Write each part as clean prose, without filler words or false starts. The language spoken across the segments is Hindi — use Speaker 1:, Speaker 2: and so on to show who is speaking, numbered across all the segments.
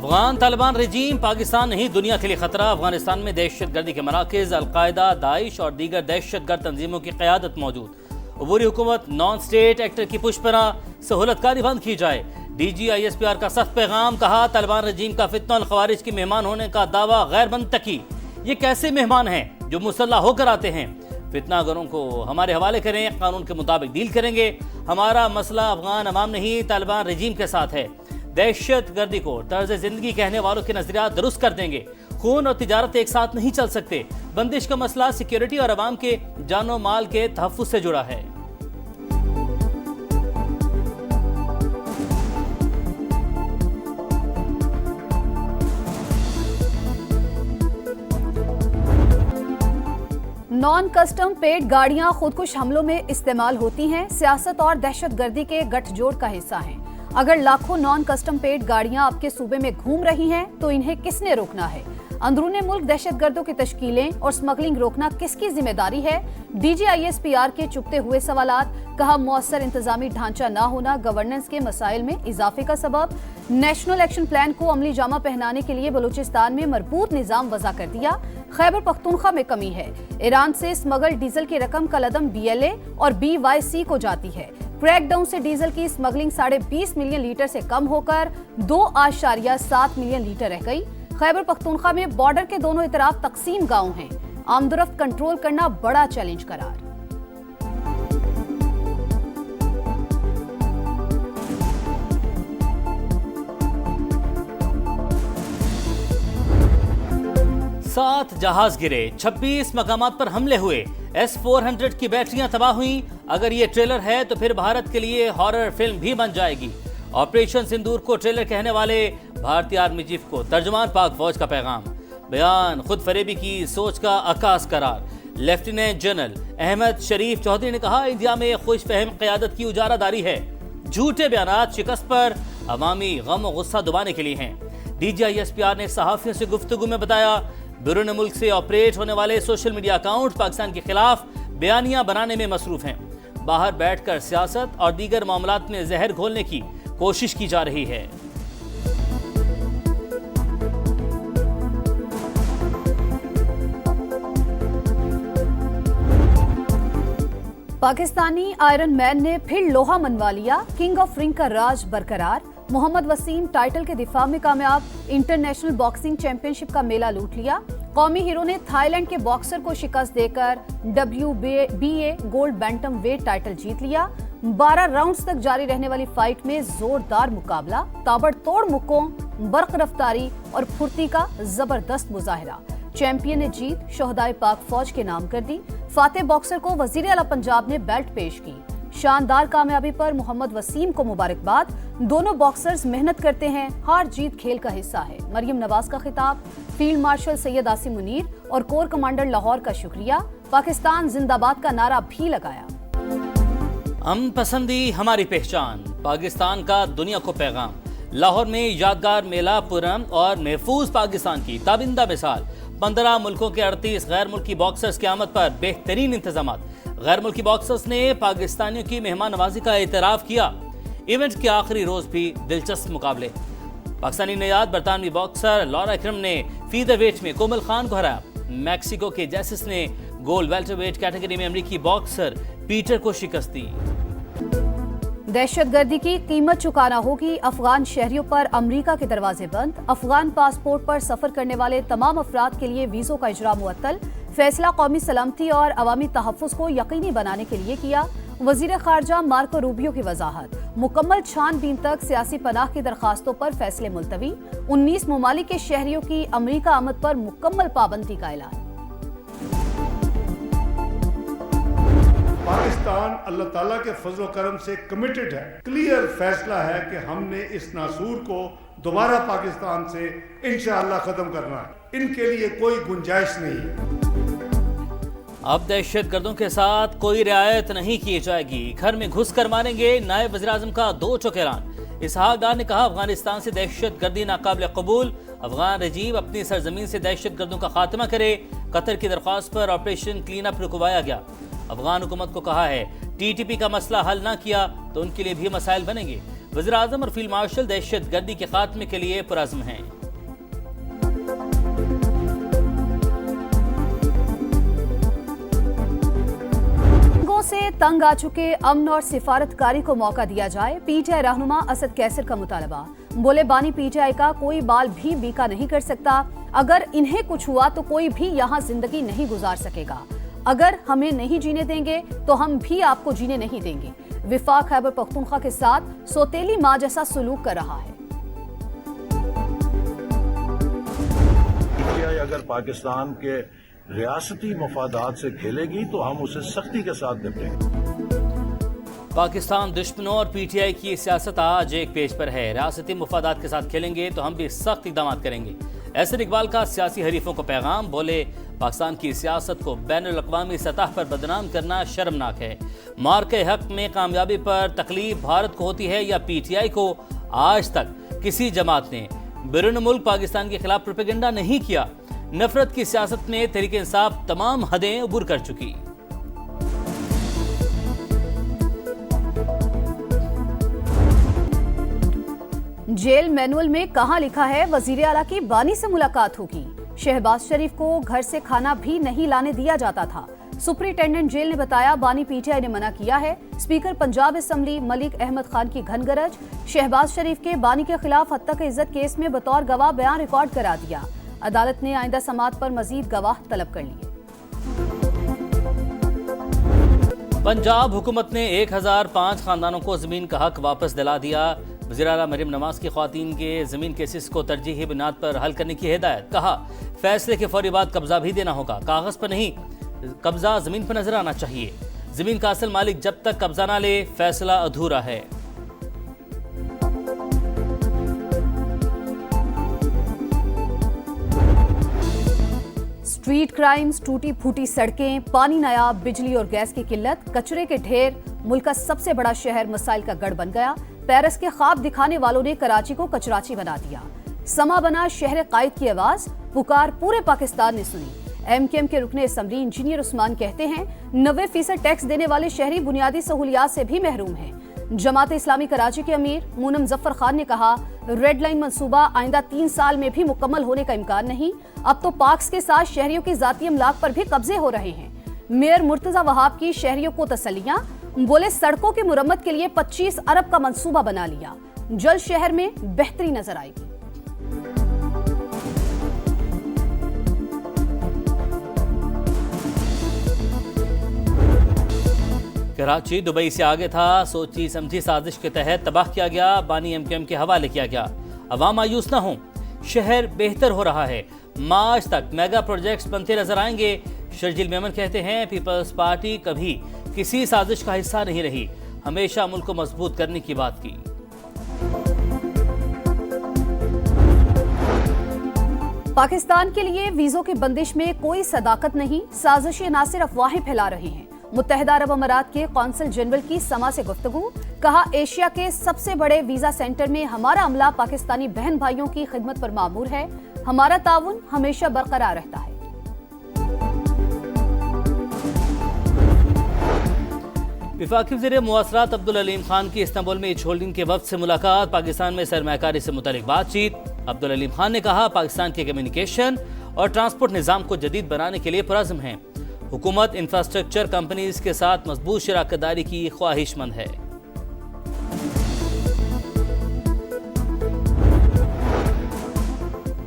Speaker 1: अफगान तालिबान रजीम पाकिस्तान नहीं दुनिया के लिए खतरा। अफगानिस्तान में दहशतगर्दी के मराकज़, अलकायदा, दाइश और दीगर दहशतगर्द तंजीमों की क़यादत मौजूद। अबूरी हुकूमत नॉन स्टेट एक्टर की पुष्पना सहूलतकारी बंद की जाए। DGISPR का सख्त पैगाम। कहा, तालिबान रजीम का फितना और खवारिज की मेहमान होने का दावा गैर मंतकी। ये कैसे मेहमान हैं जो मुसल्लह होकर आते हैं? फितनागरों को हमारे हवाले करें, कानून के मुताबिक डील करेंगे। हमारा मसला अफगान अवाम नहीं, तालिबान रजीम के साथ है। दहशत गर्दी को तर्ज जिंदगी कहने वालों के नजरियात दुरुस्त कर देंगे। खून और तिजारत एक साथ नहीं चल सकते। बंदिश का मसला सिक्योरिटी और अवाम के जानो माल के तहफ्फुज़ से जुड़ा है।
Speaker 2: नॉन कस्टम पेड गाड़ियां खुदकुश हमलों में इस्तेमाल होती हैं, सियासत और दहशतगर्दी के गठजोड़ का हिस्सा हैं। अगर लाखों नॉन कस्टम पेड गाड़ियां आपके सूबे में घूम रही हैं, तो इन्हें किसने रोकना है? अंदरूनी मुल्क दहशतगर्दों की तश्कीलें और स्मगलिंग रोकना किसकी जिम्मेदारी है? DGISPR के चुभते हुए सवालात। कहा, मौसर इंतजामी ढांचा न होना गवर्नेंस के मसाइल में इजाफे का सबब। नेशनल एक्शन प्लान को अमली जामा पहनाने के लिए बलूचिस्तान में मरबूत निजाम वज़ा कर दिया। खैबर पख्तूनख्वा में कमी है। ईरान से स्मगल डीजल की रकम कलदम BLA और BYC को जाती है। क्रैकडाउन से डीजल की स्मगलिंग 20.5 मिलियन लीटर से कम होकर 2.7 मिलियन लीटर रह गई। खैबर पख्तूनख्वा में बॉर्डर के दोनों तरफ तकसीम गांव हैं। आमदोरफ्त कंट्रोल करना बड़ा चैलेंज करार।
Speaker 1: सात जहाज गिरे, 26 मकामात पर हमले हुए, S-400 की बैटरियां तबाह हुई। अगर ये ट्रेलर है तो फिर भारत के लिए हॉरर फिल्म भी बन जाएगी। ऑपरेशन सिंदूर को ट्रेलर कहने वाले भारतीय आर्मी चीफ को तर्जुमान पाक फौज का पैगाम। बयान खुद फरेबी की सोच का अक्कास करार। लेफ्टिनेंट जनरल अहमद शरीफ चौधरी ने कहा, इंडिया में खुशफहम क़यादत की उजारादारी है। झूठे बयानात शिकस्त पर अवामी गम और गुस्सा दबाने के लिए हैं। DGISPR ने सहाफियों से गुफ्तगू में बताया, बैरून मुल्क से ऑपरेट होने वाले सोशल मीडिया अकाउंट पाकिस्तान के खिलाफ बयानियां बनाने में मसरूफ हैं। बाहर बैठकर सियासत और दीगर मामलात में जहर घोलने की कोशिश की जा रही है।
Speaker 2: पाकिस्तानी आयरन मैन ने फिर लोहा मनवा लिया। किंग ऑफ रिंग का राज बरकरार। मोहम्मद वसीम टाइटल के दिफा में कामयाब। इंटरनेशनल बॉक्सिंग चैंपियनशिप का मेला लूट लिया। कौमी हीरो ने थाईलैंड के बॉक्सर को शिकस्त देकर WBA gold bantam weight title जीत लिया। 12 राउंड्स तक जारी रहने वाली फाइट में जोरदार मुकाबला, ताबड़तोड़ मुक्कों, बर्क रफ्तारी और फुर्ती का जबरदस्त मुजाहिरा। चैंपियन ने जीत शोहदाए पाक फौज के नाम कर दी। फातेह बॉक्सर को वजीर आला पंजाब ने बेल्ट पेश की। शानदार कामयाबी पर मोहम्मद वसीम को मुबारकबाद। दोनों बॉक्सर्स मेहनत करते हैं, हार जीत खेल का हिस्सा है। मरियम नवाज का खिताब। फील्ड मार्शल सैयद आसिम मुनीर और कोर कमांडर लाहौर का शुक्रिया। पाकिस्तान जिंदाबाद का नारा भी लगाया।
Speaker 1: हम पसंदी हमारी पहचान, पाकिस्तान का दुनिया को पैगाम। लाहौर में यादगार मेला पुरम और महफूज पाकिस्तान की ताबिंदा मिसाल। 15 मुल्कों के 38 गैर मुल्की बॉक्सर्स की आमद पर बेहतरीन इंतजाम। गैर मुल्की बॉक्सर्स ने पाकिस्तानियों की मेहमान नवाजी का एतराफ किया। इवेंट के आखिरी रोज भी दिलचस्प मुकाबले। पाकिस्तानी नियाद बरतानवी बॉक्सर लॉरा इकरम ने फीदर वेट में कोमल खान को हराया। मैक्सिको के जेसिस ने गोल्ड वेल्टरवेट कैटेगरी में अमेरिकी बॉक्सर पीटर को शिकस्त दी।
Speaker 2: दहशतगर्दी की कीमत चुकाना होगी। अफगान शहरियों पर अमरीका के दरवाजे बंद। अफगान पासपोर्ट पर सफर करने वाले तमाम अफराद के लिए वीजों का इजरा मुअत्तल। फैसला कौमी सलामती और अवामी तहफ़्फ़ुज़ को यकीनी बनाने के लिए किया। वज़ीर ख़ारजा मार्को रूबियो की वजाहत। मुकम्मल छानबीन तक सियासी पनाह की दरखास्तों पर फैसले मुलतवी। 19 ममालिक के शहरियों की अमरीका आमद पर मुकम्मल पाबंदी का ऐलान।
Speaker 3: पाकिस्तान अल्लाह ताला के फजल करम से कमिटेड है। क्लियर फैसला है कि हमने इस नासूर को दोबारा पाकिस्तान से इंशाअल्लाह खत्म करना है। इनके लिए कोई गुंजाइश नहीं है।
Speaker 1: अब दहशतगर्दों के साथ कोई रियायत नहीं की जाएगी। घर में घुस कर मारेंगे, नायब वज़ीर आज़म का 2 टोक ऐलान। इसहाक डार ने कहा, अफगानिस्तान से दहशतगर्दी नाकाबिल कबूल। अफगान रजीम अपनी सरजमीन से दहशतगर्दों का खात्मा करे। कतर की दरख्वास्त पर ऑपरेशन क्लीन अप रुकवाया गया। अफगान हुकूमत को कहा है, TTP का मसला हल ना किया तो उनके लिए भी मसाइल बनेंगे। वज़ीर आज़म और फील्ड मार्शल दहशतगर्दी के खात्मे के लिए पुरअज़्म हैं।
Speaker 2: से तंग आ चुके अमन और सिफारतकारी को मौका दिया जाए, पीटीआई रहनुमा असद कैसर का मुतालबा। बोले बानी पीटीआई का कोई बाल भी बीका नहीं कर सकता। अगर इन्हें कुछ हुआ तो कोई भी यहाँ जिंदगी नहीं गुजार सकेगा। अगर हमें नहीं जीने देंगे तो हम भी आपको जीने नहीं देंगे। विफाक खैबर पख्तूनख्वा के साथ सौतेली माँ जैसा सलूक कर रहा है।
Speaker 4: पीटीआई अगर पाकिस्तान के रियासती मफादात से खेलेगी तो हम उसे सख्ती के साथ निपटेंगे।
Speaker 1: पाकिस्तान दुश्मनों और पीटीआई की सियासत आज एक पेज पर है। रियासती मफादात के साथ खेलेंगे तो हम भी सख्त इक़दाम करेंगे। एहसन इकबाल का सियासी हरीफों को पैगाम। बोले पाकिस्तान की सियासत को बैनुल-अक़वामी सतह पर बदनाम करना शर्मनाक है। मार के हक में कामयाबी पर तकलीफ भारत को होती है या पीटीआई को? आज तक किसी जमात ने बैरून मुल्क पाकिस्तान के खिलाफ प्रोपेगेंडा नहीं किया। नफरत की सियासत में तहरीक इंसाफ तमाम हदें उबूर कर चुकी।
Speaker 2: जेल मैनुअल में कहां लिखा है वजीर आला की बानी से मुलाकात होगी? शहबाज शरीफ को घर से खाना भी नहीं लाने दिया जाता था। सुपरिटेंडेंट जेल ने बताया बानी पीटीआई ने मना किया है। स्पीकर पंजाब असेंबली मलिक अहमद खान की घनगरज। शहबाज शरीफ के बानी के खिलाफ हत्या इज्जत केस में बतौर गवाह बयान रिकॉर्ड करा दिया। अदालत ने आइंदा समाअत पर मजीद गवाह तलब कर लिए।
Speaker 1: पंजाब हुकूमत ने 1005 खानदानों को जमीन का हक वापस दिला दिया। वज़ीर आला मरियम नवाज की ख्वातीन के जमीन केसेस को तरजीही बुनियाद पर हल करने की हिदायत। कहा फैसले के फौरी बाद कब्जा भी देना होगा, कागज पर नहीं, कब्जा जमीन पर नजर आना चाहिए। जमीन का असल मालिक जब तक कब्जा ना ले फैसला अधूरा है।
Speaker 2: स्ट्रीट क्राइम्स, टूटी फूटी सड़कें, पानी नायाब, बिजली और गैस की किल्लत, कचरे के ढेर, मुल्क का सबसे बड़ा शहर मसाइल का गढ़ बन गया। पेरिस के ख्वाब दिखाने वालों ने कराची को कचराची बना दिया। समा बना शहर कायद की आवाज, पुकार पूरे पाकिस्तान ने सुनी। एमकेएम के रुकने असेंबली इंजीनियर उस्मान कहते हैं 90% टैक्स देने वाले शहरी बुनियादी सहूलियात से भी महरूम हैं। जमात इस्लामी कराची के अमीर मूनम जफर खान ने कहा रेड लाइन मंसूबा आइंदा 3 साल में भी मुकम्मल होने का इम्कान नहीं। अब तो पाक्स के साथ शहरियों की जाती अमलाक पर भी कब्जे हो रहे हैं। मेयर मुर्तजा वहाब की शहरियों को तसल्लियां। बोले सड़कों की मुरम्मत के लिए 25 अरब का मंसूबा बना लिया, जल्द शहर में बेहतरी नजर आएगी।
Speaker 1: कराची दुबई से आगे था, सोची समझी साजिश के तहत तबाह किया गया, बानी एमकेएम के हवाले किया गया। अवाम मायूस न हो, शहर बेहतर हो रहा है। मार्च तक मेगा प्रोजेक्ट्स बनते नजर आएंगे। शर्जील मेमन कहते हैं पीपल्स पार्टी कभी किसी साजिश का हिस्सा नहीं रही, हमेशा मुल्क को मजबूत करने की बात की।
Speaker 2: पाकिस्तान के लिए वीजों की बंदिश में कोई सदाकत नहीं, साजिशी नासिर अफवाहें फैला रहे हैं। मुत्तहिदा अरब अमारात के कौंसल जनरल की समा से गुफ्तगू। कहा एशिया के सबसे बड़े वीजा सेंटर में हमारा अमला पाकिस्तानी बहन भाइयों की खिदमत पर मामूर है। हमारा ताउन हमेशा बरकरार रहता है।
Speaker 1: वफाकी वज़ीर मुआसरात अब्दुल अलीम खान की इस्तांबुल में एच होल्डिंग के वक्त से मुलाकात, पाकिस्तान में सरमायाकारी से मुतालिक बातचीत। अब्दुल अलीम खान ने कहा पाकिस्तान के कम्युनिकेशन और ट्रांसपोर्ट निज़ाम को जदीद बनाने के लिए पुरज़्म है। हुकूमत इंफ्रास्ट्रक्चर कंपनीज के साथ मजबूत शराकतदारी की ख्वाहिशमंद है।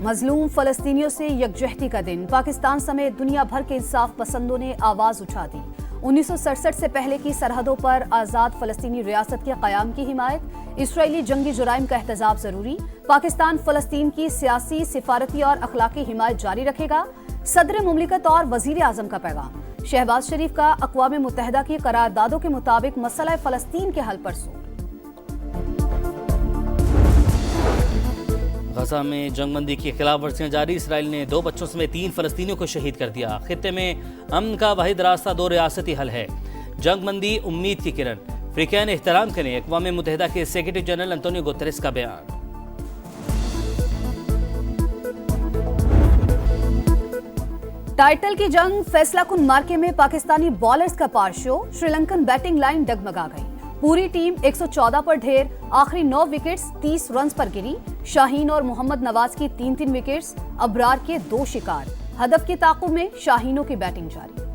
Speaker 2: मजलूम फलस्तीनियों से यकजहती का दिन, पाकिस्तान समेत दुनिया भर के इंसाफ पसंदों ने आवाज उठा दी। 1967 से पहले की सरहदों पर आज़ाद फलस्तीनी रियासत के क़याम की हिमायत। इसराइली जंगी जुराइम का एहतजाब जरूरी। पाकिस्तान फलस्तीन की सियासी, सिफारती और अखलाकी हिमायत जारी रखेगा। सदर मुमलिकत और वजीर आजम का पैगाम। शहबाज शरीफ का अक़वाम मुत्तहिदा की करारदादों के मुताबिक मसला फलस्तीन के हल पर जोर।
Speaker 1: गजा में जंगबंदी की खिलाफ वर्जियां जारी, इसराइल ने 2 बच्चों समेत 3 फलस्तीनियों को शहीद कर दिया। खित्ते में अमन का वाहिद रास्ता 2 रियासती हल है। जंगबंदी उम्मीद की किरण, अफ्रीकन एहतराम करें, अक़वाम मुत्तहिदा के सेक्रेटरी जनरल अंतोनियो गुतेरेस का बयान।
Speaker 2: टाइटल की जंग, फैसला कुन मार्के में पाकिस्तानी बॉलर्स का पार शो। श्रीलंकन बैटिंग लाइन डगमगा गई। पूरी टीम 114 पर ढेर। आखिरी 9 विकेट्स 30 रन पर गिरी। शाहीन और मोहम्मद नवाज की 3-3 विकेट्स, अबरार के 2 शिकार। हदफ के ताक़ुब में शाहीनों की बैटिंग जारी।